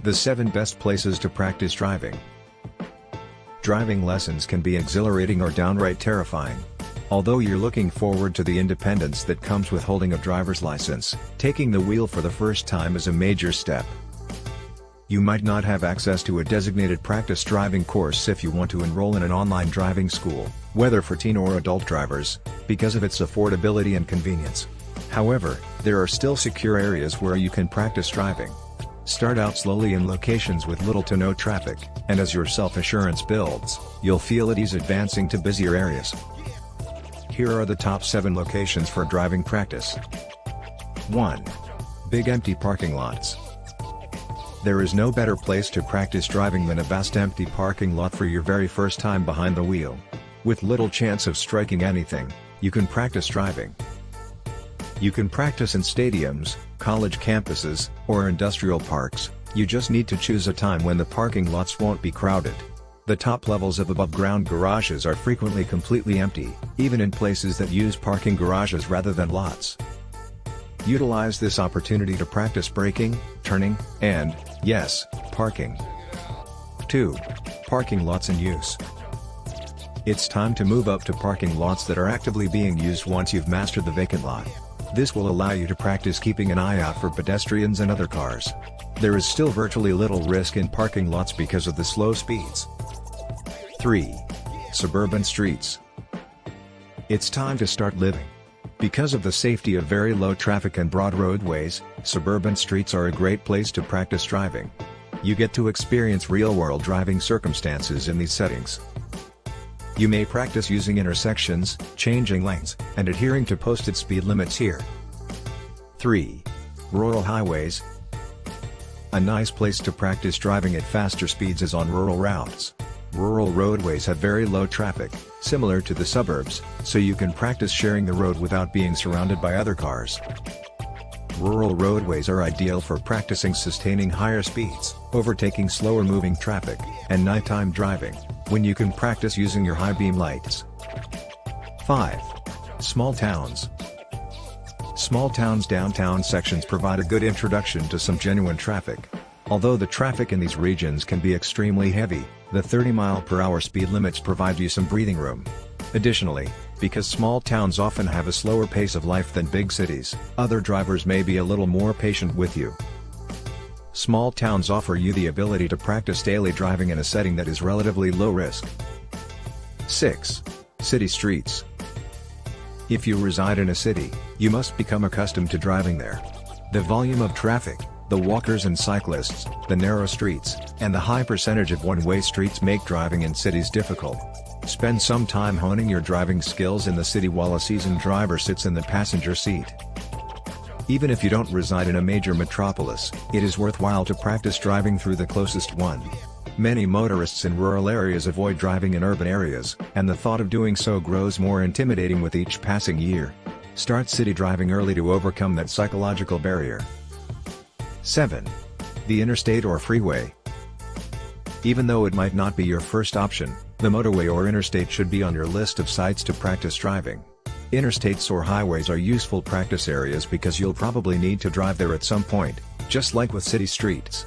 The 7 best places to practice driving. Driving lessons can be exhilarating or downright terrifying. Although you're looking forward to the independence that comes with holding a driver's license, taking the wheel for the first time is a major step. You might not have access to a designated practice driving course if you want to enroll in an online driving school, whether for teen or adult drivers, because of its affordability and convenience. However, there are still secure areas where you can practice driving. Start out slowly in locations with little to no traffic, and as your self-assurance builds, you'll feel at ease advancing to busier areas. Here are the top 7 locations for driving practice. 1. Big empty parking lots. There is no better place to practice driving than a vast empty parking lot for your very first time behind the wheel. With little chance of striking anything, you can practice driving. You can practice in stadiums, college campuses, or industrial parks. You just need to choose a time when the parking lots won't be crowded. The top levels of above-ground garages are frequently completely empty, even in places that use parking garages rather than lots. Utilize this opportunity to practice braking, turning, and, yes, parking. 2. Parking lots in use. It's time to move up to parking lots that are actively being used once you've mastered the vacant lot. This will allow you to practice keeping an eye out for pedestrians and other cars. There is still virtually little risk in parking lots because of the slow speeds. 3. Suburban streets. It's time to start living. Because of the safety of very low traffic and broad roadways, suburban streets are a great place to practice driving. You get to experience real-world driving circumstances in these settings. You may practice using intersections, changing lanes, and adhering to posted speed limits here. 3. Rural highways. A nice place to practice driving at faster speeds is on rural routes. Rural roadways have very low traffic, similar to the suburbs, so you can practice sharing the road without being surrounded by other cars. Rural roadways are ideal for practicing sustaining higher speeds, overtaking slower moving traffic, and nighttime driving, when you can practice using your high beam lights. 5. Small towns. Small towns' downtown sections provide a good introduction to some genuine traffic. Although the traffic in these regions can be extremely heavy, the 30-mile-per-hour speed limits provide you some breathing room. Additionally, because small towns often have a slower pace of life than big cities, other drivers may be a little more patient with you. Small towns offer you the ability to practice daily driving in a setting that is relatively low risk. 6. City streets. If you reside in a city, you must become accustomed to driving there. The volume of traffic, the walkers and cyclists, the narrow streets, and the high percentage of one-way streets make driving in cities difficult. Spend some time honing your driving skills in the city while a seasoned driver sits in the passenger seat. Even if you don't reside in a major metropolis, it is worthwhile to practice driving through the closest one. Many motorists in rural areas avoid driving in urban areas, and the thought of doing so grows more intimidating with each passing year. Start city driving early to overcome that psychological barrier. 7. The interstate or freeway. Even though it might not be your first option, the motorway or interstate should be on your list of sites to practice driving. Interstates or highways are useful practice areas because you'll probably need to drive there at some point, just like with city streets.